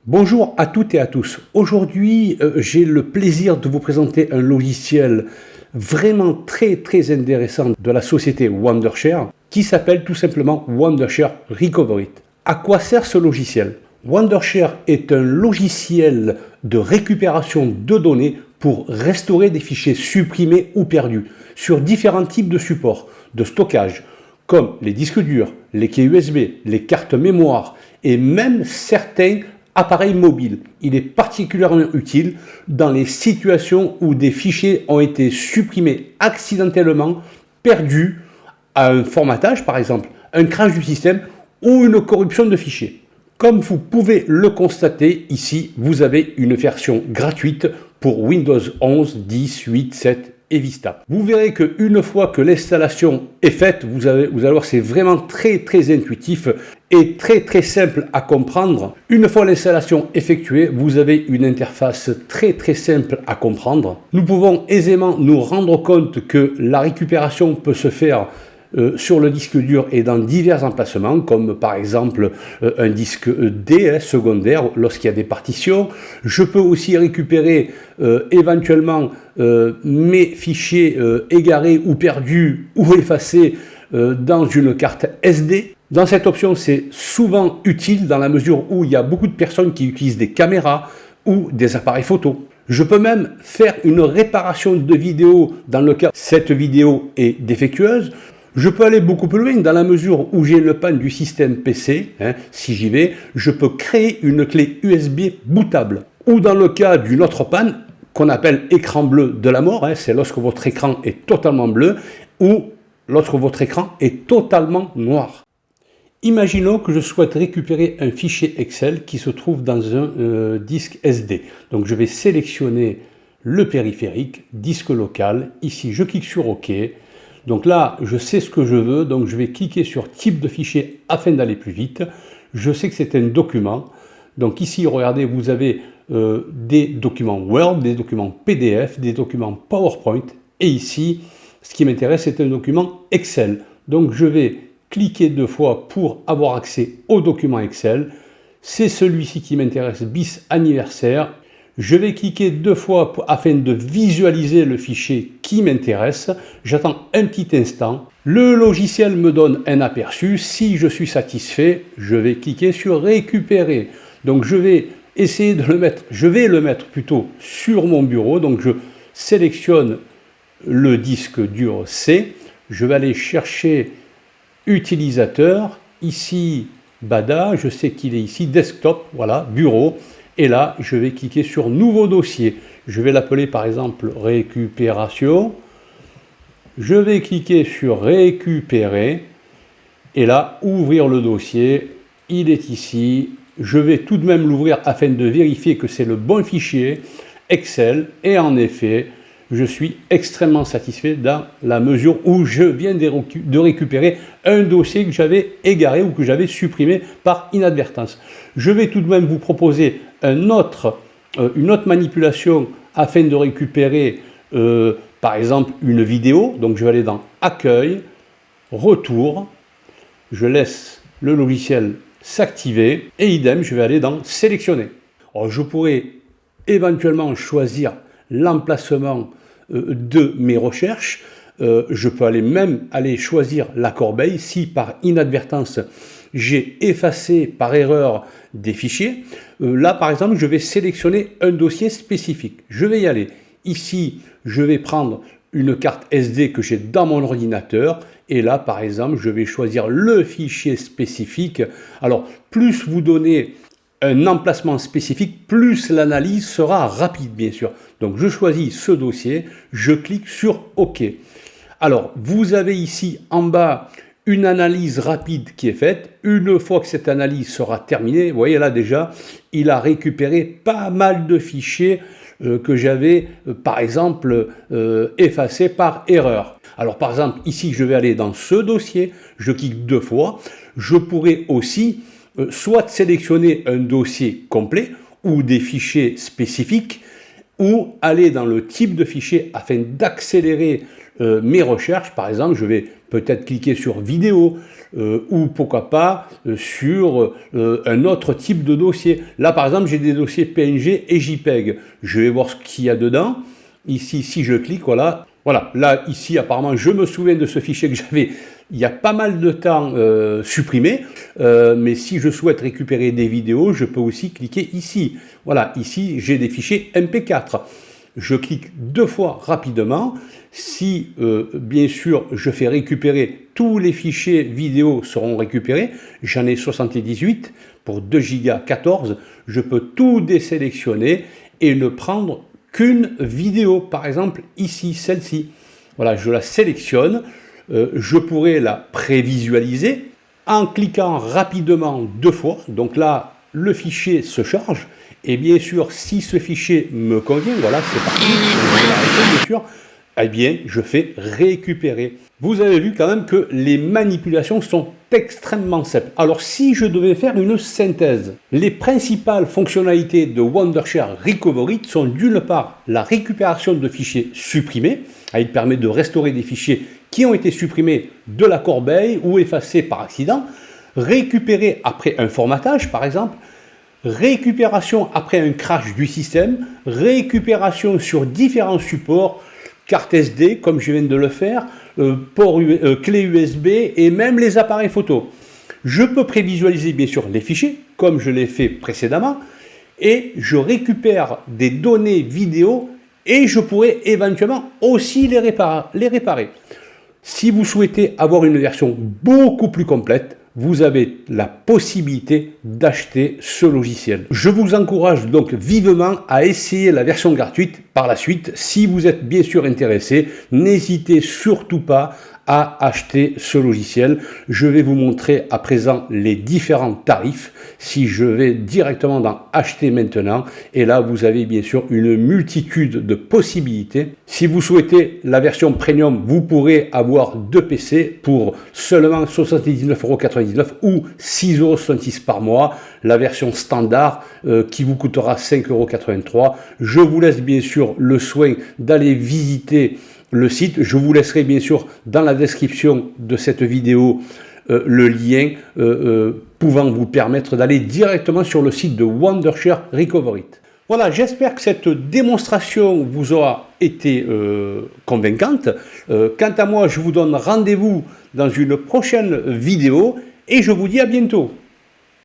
Bonjour à toutes et à tous. Aujourd'hui, j'ai le plaisir de vous présenter un logiciel vraiment très intéressant de la société Wondershare qui s'appelle tout simplement Wondershare Recovery. À quoi sert ce logiciel? Wondershare est un logiciel de récupération de données pour restaurer des fichiers supprimés ou perdus sur différents types de supports de stockage comme les disques durs, les clés USB, les cartes mémoire et même certains appareil mobile. Il est particulièrement utile dans les situations où des fichiers ont été supprimés accidentellement, perdus à un formatage par exemple, un crash du système ou une corruption de fichiers. Comme vous pouvez le constater ici, vous avez une version gratuite pour Windows 11, 10, 8, 7 et Vista. Vous verrez qu'une fois que l'installation est faite, vous allez voir, c'est vraiment très intuitif et très simple à comprendre. Une fois l'installation effectuée, vous avez une interface très simple à comprendre. Nous pouvons aisément nous rendre compte que la récupération peut se faire sur le disque dur et dans divers emplacements, comme par exemple un disque D secondaire lorsqu'il y a des partitions. Je peux aussi récupérer éventuellement mes fichiers égarés ou perdus ou effacés dans une carte SD. Dans cette option, c'est souvent utile dans la mesure où il y a beaucoup de personnes qui utilisent des caméras ou des appareils photo. Je peux même faire une réparation de vidéo dans le cas où cette vidéo est défectueuse. Je peux aller beaucoup plus loin dans la mesure où j'ai le panne du système PC, si j'y vais, je peux créer une clé USB bootable. Ou dans le cas d'une autre panne, qu'on appelle écran bleu de la mort, c'est lorsque votre écran est totalement bleu, ou lorsque votre écran est totalement noir. Imaginons que je souhaite récupérer un fichier Excel qui se trouve dans un disque SD. Donc je vais sélectionner le périphérique, disque local, ici je clique sur OK. Donc là, je sais ce que je veux, donc je vais cliquer sur type de fichier afin d'aller plus vite. Je sais que c'est un document. Donc ici, regardez, vous avez des documents Word, des documents PDF, des documents PowerPoint. Et ici, ce qui m'intéresse, c'est un document Excel. Donc je vais cliquer 2 fois pour avoir accès au document Excel. C'est celui-ci qui m'intéresse, bis anniversaire. Je vais cliquer 2 fois afin de visualiser le fichier qui m'intéresse. J'attends un petit instant. Le logiciel me donne un aperçu. Si je suis satisfait, je vais cliquer sur récupérer. Donc je vais essayer de le mettre, plutôt sur mon bureau. Donc je sélectionne le disque dur C. Je vais aller chercher utilisateur. Ici, Bada, je sais qu'il est ici, desktop, voilà, bureau. Et là, je vais cliquer sur nouveau dossier. Je vais l'appeler par exemple récupération. Je vais cliquer sur récupérer. Et là, ouvrir le dossier. Il est ici. Je vais tout de même l'ouvrir afin de vérifier que c'est le bon fichier Excel. Et en effet, je suis extrêmement satisfait dans la mesure où je viens de récupérer un dossier que j'avais égaré ou que j'avais supprimé par inadvertance. Je vais tout de même vous proposer une autre manipulation afin de récupérer par exemple une vidéo. Donc je vais aller dans Accueil, Retour, je laisse le logiciel s'activer et idem, je vais aller dans Sélectionner. Alors, je pourrais éventuellement choisir l'emplacement de mes recherches. Je peux même aller choisir la corbeille si par inadvertance j'ai effacé par erreur des fichiers. Là par exemple, je vais sélectionner un dossier spécifique. Je vais y aller. Ici, je vais prendre une carte SD que j'ai dans mon ordinateur. Et là, par exemple, je vais choisir le fichier spécifique. Alors, plus vous donnez un emplacement spécifique, plus l'analyse sera rapide, bien sûr. Donc, je choisis ce dossier, je clique sur OK. Alors, vous avez ici en bas une analyse rapide qui est faite. Une fois que cette analyse sera terminée, vous voyez là déjà, il a récupéré pas mal de fichiers que j'avais, par exemple, effacés par erreur. Alors, par exemple, ici, je vais aller dans ce dossier, je clique 2 fois. Je pourrais aussi soit sélectionner un dossier complet ou des fichiers spécifiques, ou aller dans le type de fichier afin d'accélérer mes recherches. Par exemple, je vais peut-être cliquer sur vidéo, ou pourquoi pas sur un autre type de dossier. Là par exemple j'ai des dossiers PNG et JPEG. Je vais voir ce qu'il y a dedans. Ici si je clique, voilà. Voilà, là ici apparemment je me souviens de ce fichier que j'avais il y a pas mal de temps supprimé, mais si je souhaite récupérer des vidéos, je peux aussi cliquer ici. Voilà, ici j'ai des fichiers MP4. Je clique 2 fois rapidement. Si bien sûr je fais récupérer, tous les fichiers vidéo seront récupérés. J'en ai 78 pour 2 Go 14. Je peux tout désélectionner et ne prendre qu'une vidéo. Par exemple ici, celle-ci. Voilà, je la sélectionne. Je pourrais la prévisualiser en cliquant rapidement 2 fois. Donc là, le fichier se charge. Et bien sûr, si ce fichier me convient, voilà, c'est parti. Je vais l'arrêter, bien sûr. Eh bien, je fais récupérer. Vous avez vu quand même que les manipulations sont extrêmement simples. Alors, si je devais faire une synthèse, les principales fonctionnalités de Wondershare Recovery sont d'une part la récupération de fichiers supprimés. Il permet de restaurer des fichiers qui ont été supprimés de la corbeille ou effacés par accident, récupérer après un formatage par exemple, récupération après un crash du système, récupération sur différents supports, carte SD comme je viens de le faire, clé USB et même les appareils photo. Je peux prévisualiser bien sûr les fichiers comme je l'ai fait précédemment et je récupère des données vidéo et je pourrais éventuellement aussi les réparer. Si vous souhaitez avoir une version beaucoup plus complète, vous avez la possibilité d'acheter ce logiciel. Je vous encourage donc vivement à essayer la version gratuite par la suite. Si vous êtes bien sûr intéressé, n'hésitez surtout pas à acheter ce logiciel. Je vais vous montrer à présent les différents tarifs. Si je vais directement dans acheter maintenant, et là vous avez bien sûr une multitude de possibilités. Si vous souhaitez la version premium, vous pourrez avoir 2 PC pour seulement 79,99 € ou 6,66 € par mois. La version standard qui vous coûtera 5,83 €. Je vous laisse bien sûr le soin d'aller visiter le site. Je vous laisserai bien sûr dans la description de cette vidéo le lien pouvant vous permettre d'aller directement sur le site de Wondershare Recovery. Voilà, j'espère que cette démonstration vous aura été convaincante. Quant à moi, je vous donne rendez-vous dans une prochaine vidéo et je vous dis à bientôt.